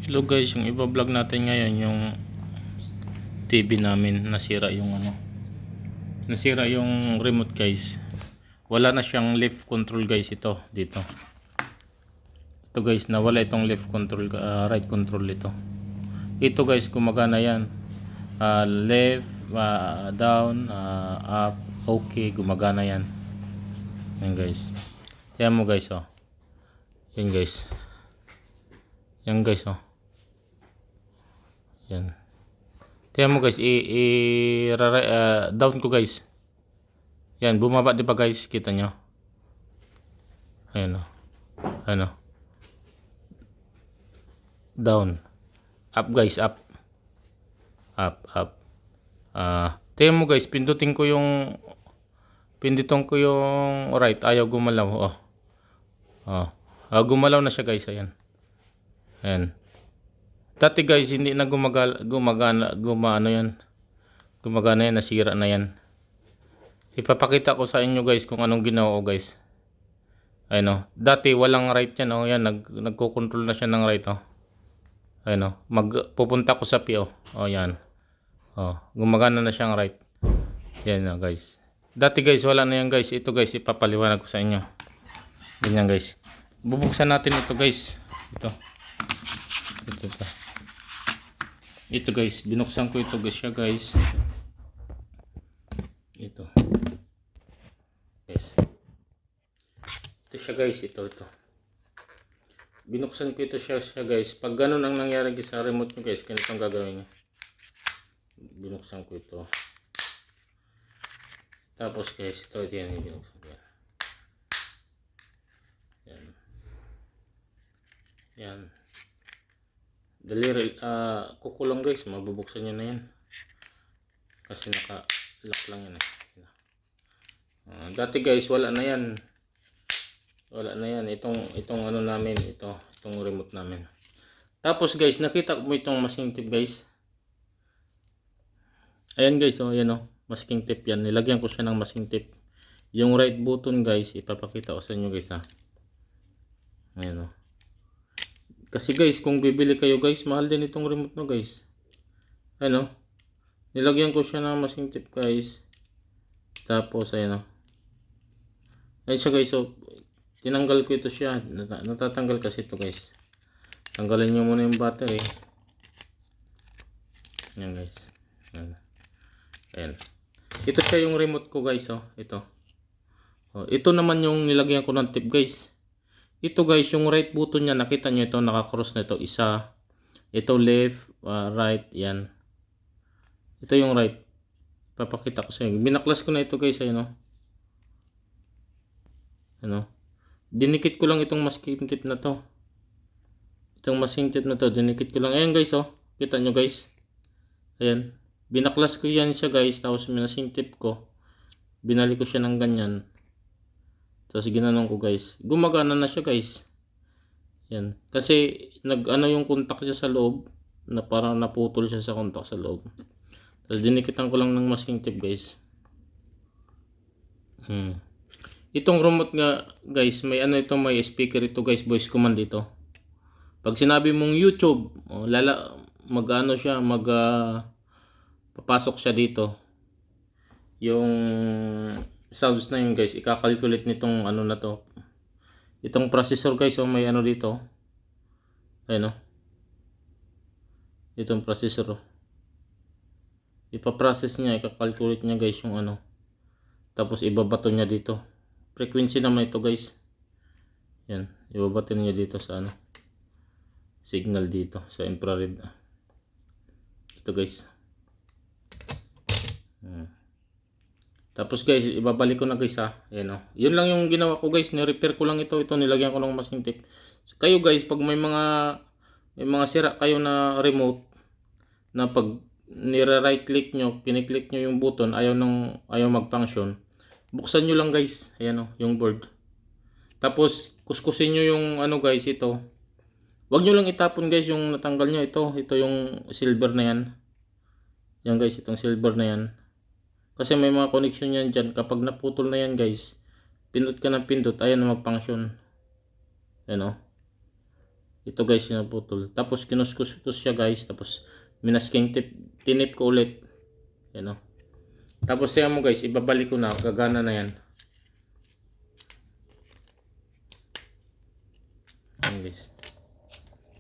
Hello guys, yung iba-vlog natin ngayon yung TV namin nasira yung remote guys. Wala na siyang left control guys ito dito. Ito guys, nawala itong left control, right control ito. Ito guys, gumagana yan. Left, down, up, okay, gumagana yan. Yan guys. Yan mo guys oh. Yan guys. Yan guys oh. Yan. Tingnan mo guys, down ko guys. Yan, bumaba di ba guys? Kita nyo? Ayan o. Ano? Down. Up guys, up. Up, up. Tingnan mo guys, pindutin ko yung right. Ayaw gumalaw. Gumalaw na siya guys. Ayan. Ayan. Dati guys, hindi na gumagana yan, nasira na yan. Ipapakita ko sa inyo guys kung anong ginawa ko guys. Ayun oh. Dati walang right yan oh. Yan, nagko-control na siya ng right oh. Ayun oh. Pupunta ko sa P oh. Oh yan. Oh, gumagana na siyang right. Yan oh, guys. Dati guys, wala na yan guys. Ito guys, ipapaliwanag ko sa inyo. Ganyan guys. Bubuksan natin ito guys. Ito. Ito guys, binuksan ko ito guys siya guys. Ito. Guys. Ito siya guys, ito. Binuksan ko ito siya guys. Pag ganun ang nangyari sa remote nyo guys, ganito ang gagawin nyo. Binuksan ko ito. Tapos guys, ito yan, binuksan ko yan. Yan. Yan. Dali, kukulong guys, mabubuksan nyo na yan. Kasi naka-lock lang yan eh. Dati guys, wala na yan. Wala na yan. Itong ano namin, itong remote namin. Tapos guys, nakita mo itong masking tape guys. Ayan guys, oh, yan oh, masking tape yan. Nilagyan ko siya ng masking tape. Yung right button guys, ipapakita ko sa inyo guys ha. Ayan oh. Kasi guys, kung bibili kayo guys, mahal din itong remote no guys. Ano? Nilagyan ko siya ng masking tape guys. Tapos ayan o. Ayan siya guys. So, tinanggal ko ito siya. Natatanggal kasi ito guys. Tanggalin nyo muna yung battery. Ayan guys. Ayan. Ito siya yung remote ko guys. Oh. Ito. Oh, ito naman yung nilagyan ko ng tape guys. Ito guys, yung right button niya, nakita nyo ito, nakakross na ito, isa. Ito left, right, yan. Ito yung right. Papakita ko sa inyo. Binaklas ko na ito guys, ayun o. Ano? Dinikit ko lang itong masking tape na to. Itong masking tape na to, dinikit ko lang. Ayan guys o, kita nyo guys. Ayan. Binaklas ko yan siya guys, tapos masking tape ko. Binalik ko siya ng ganyan. Tapos ginanong ko guys. Gumagana na siya guys. Yan. Kasi nag-ano yung contact siya sa loob. Na parang naputol siya sa contact sa loob. Tapos dinikitan ko lang ng masking tape guys. Itong remote nga guys. May ano ito, may speaker ito guys. Voice command dito. Pag sinabi mong YouTube. Mag-ano siya. Papasok siya dito. Yung sounds na yun guys, ikakalculate nitong ano na to. Itong processor guys, oh, may ano dito. Ayun oh. Itong processor oh. Ipaprocess niya, ikakalculate niya guys yung ano. Tapos ibabato niya dito. Frequency naman ito guys. Yan, ibabato niya dito sa ano. Signal dito sa infrared. Ito guys. Tapos guys, ibabalik ko na guys ha. Ayan o. Yun lang yung ginawa ko guys. Ni-repair ko lang ito. Ito nilagyan ko ng masking tape. Kayo guys, pag may mga sira kayo na remote na pag nire-right click nyo, kiniklik nyo yung button, ayaw mag-function. Buksan nyo lang guys. Ayan o, yung board. Tapos, kuskusin nyo yung ano guys, ito. Huwag nyo lang itapon guys yung natanggal nyo. Ito yung silver na yan. Yan guys, itong silver na yan. Kasi may mga connection yan dyan. Kapag naputol na yan guys, pindot ka ng pindot, ayan na mag-function. Ayan o. Ito guys yung naputol. Tapos kinuskus siya guys. Tapos minasking tinip ko ulit. Yan o. Tapos siya mo guys, ibabalik ko na. Gagana na yan. Yan guys.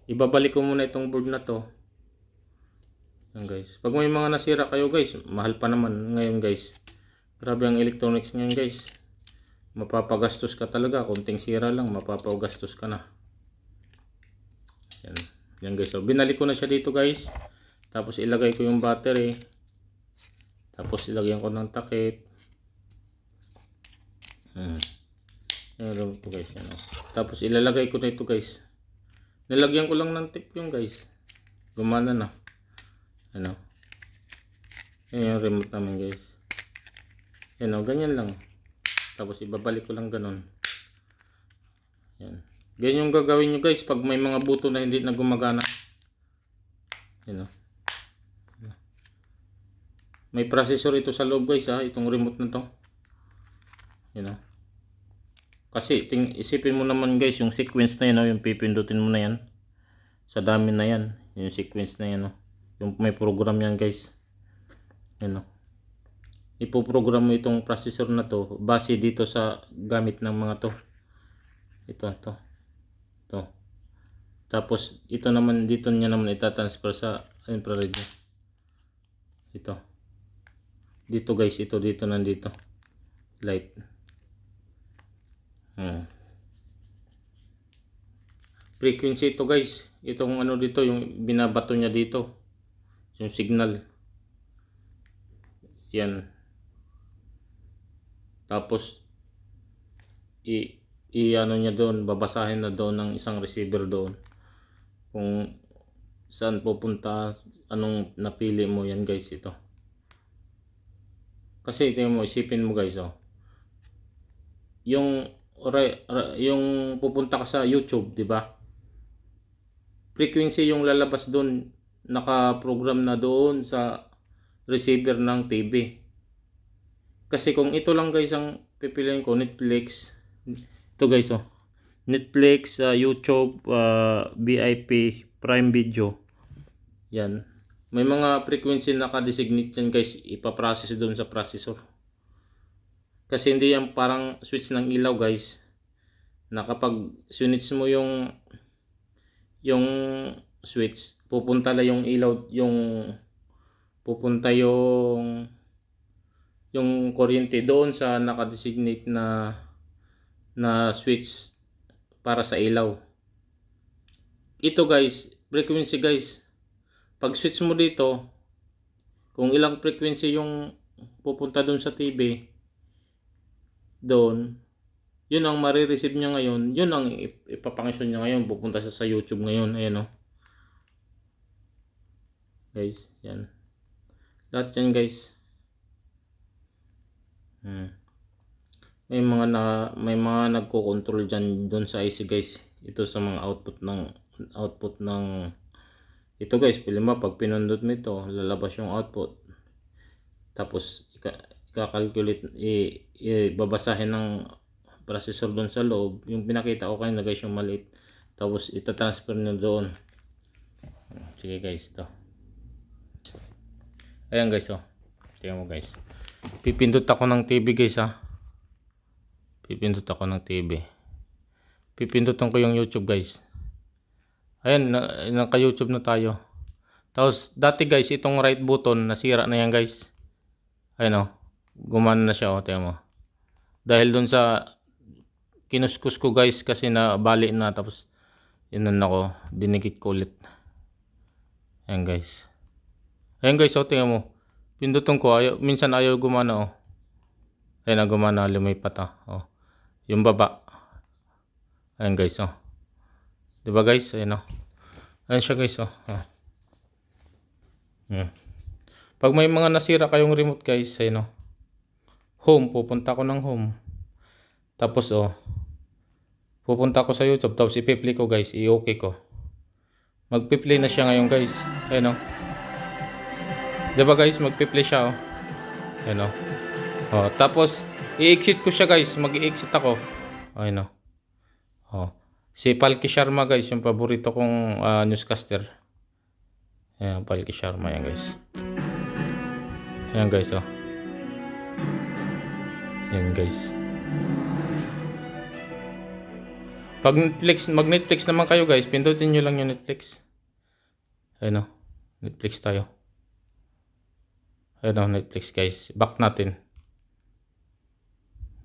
Ibabalik ko muna itong board na to. Yan guys. Pag may mga nasira kayo guys, mahal pa naman ngayon guys. Grabe ang electronics ngayon guys. Mapapagastos ka talaga. Kunting sira lang, mapapagastos ka na. Yan. Yan guys. So, binalik ko na siya dito guys. Tapos ilagay ko yung battery. Tapos ilagyan ko ng takip. Yan po guys. Yan. Tapos ilalagay ko na ito guys. Nilagyan ko lang ng tape yung guys. Gumana na. Ano? Yan yung remote namin guys. Yan o. Ganyan lang. Tapos ibabalik ko lang ganun. Yan. Ganyan yung gagawin nyo guys pag may mga buto na hindi na gumagana. Yan o. May processor ito sa loob guys ha. Itong remote na to. Yan o. Kasi isipin mo naman guys yung sequence na yan o. Yung pipindutin mo na yan. Sa dami na yan. Yung sequence na yan o. Yung may program yan guys. Yan o. Ipoprogram mo itong processor na to base dito sa gamit ng mga to. Ito. Tapos ito naman dito niya naman itatransfer sa infrared. Ito. Dito guys, ito dito nandito. Light. Frequency ito guys. Itong ano dito yung binabato niya dito. Yung signal. Yan. Tapos ano niya doon, babasahin na doon ng isang receiver doon kung saan pupunta, anong napili mo. Yan guys, ito kasi ito mo, isipin mo guys yung pupunta ka sa YouTube, di ba? Frequency yung lalabas doon, naka-program na doon sa receiver ng TV. Kasi kung ito lang guys ang pipiliin ko, Netflix, ito guys Netflix, YouTube, VIP, Prime Video, yan, may mga frequency naka-designate yan guys, ipaprocess doon sa processor. Kasi hindi yan parang switch ng ilaw guys, na kapag switch mo yung switch, pupunta lang yung ilaw, pupunta yung kuryente doon sa naka-designate na switch para sa ilaw. Ito guys, frequency guys, pag switch mo dito, kung ilang frequency yung pupunta doon sa TV, doon, yun ang marireceive niya ngayon, yun ang ipapangisyon niya ngayon, pupunta sa YouTube ngayon. Ayan guys, yan lahat yan guys. May mga nagko-control diyan doon sa IC guys. Ito sa mga output ng ito guys. Pili mo, pag pinundot mo ito, lalabas yung output. Tapos i-calculate, babasahin ng processor doon sa loob. Yung pinakita ko kanina guys, yung maliit. Tapos ita-transfer nyo doon. Sige guys, ito. Ayan guys tingnan mo guys. Pipindot ako ng TV guys Pipindot ako ng TV. Pipindutan ko yung YouTube guys. Ayan, naka-YouTube na tayo. Tapos dati guys, itong right button nasira na yan guys. Ayan gumana na siya tingnan mo. Dahil dun sa kinuskus ko guys, kasi nabali na, tapos inan ako, dinikit ko ulit. Ayan guys. Ayan guys, tingnan mo. Pindutan ko, minsan ayaw gumana Ayan gumana, lumipat yung baba. Ayan guys diba guys, ayan ayan siya guys Pag may mga nasira kayong remote guys, ayan home, pupunta ko ng home. Tapos pupunta ko sa YouTube, tapos ipi-play ko guys, i-okay ko. Magpi-play na siya ngayon guys. Ayan diba guys, magpi-play siya ayan tapos i-exit ko siya guys, mag-i-exit ako. Ayan Si Palki Sharma guys, yung paborito kong newscaster. Ayan, Palki Sharma yan guys. Ayan guys, oh. Ayan guys. Pag Netflix, mag-Netflix naman kayo guys, pindutin nyo lang yung Netflix. Ayan, oh. Netflix tayo. Ayan, oh, Netflix guys. Back natin.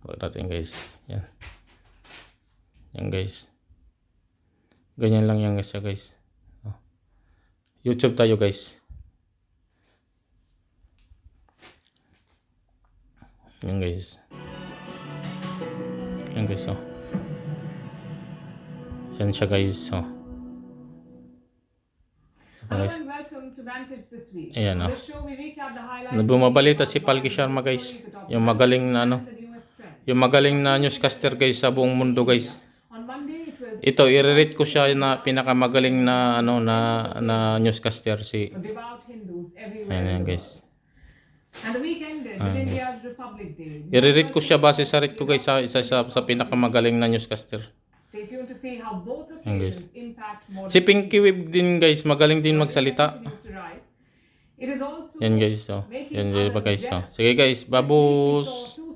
Back natin guys. Yan. Yan guys. Ganyan lang yan guys. Oh. YouTube tayo guys. Yan guys. Yan guys, oh. Yan siya guys, oh. Hello and welcome to Vantage this week. Ayan, On oh. this show, we recap the highlights. Bumabalita si Palki Sharma guys. Yung magaling na yung magaling na newscaster guys sa buong mundo guys. On Monday, it was Ito, i-rate ko siya na pinakamagaling na na newscaster si. devout Hindus everywhere. Ayan in the guys. world. And the week ended with India's Republic Day. I-rate ko siya base sa rate ko guys sa isa sa pinakamagaling na newscaster. Stay tuned to see how both Ayan, guys. occasions impact modern Si Pinky Web din guys, magaling din magsalita. continues to rise. It is also Yan guys, oh. making Yan ba others guys, oh. jealous. Sige guys, babus.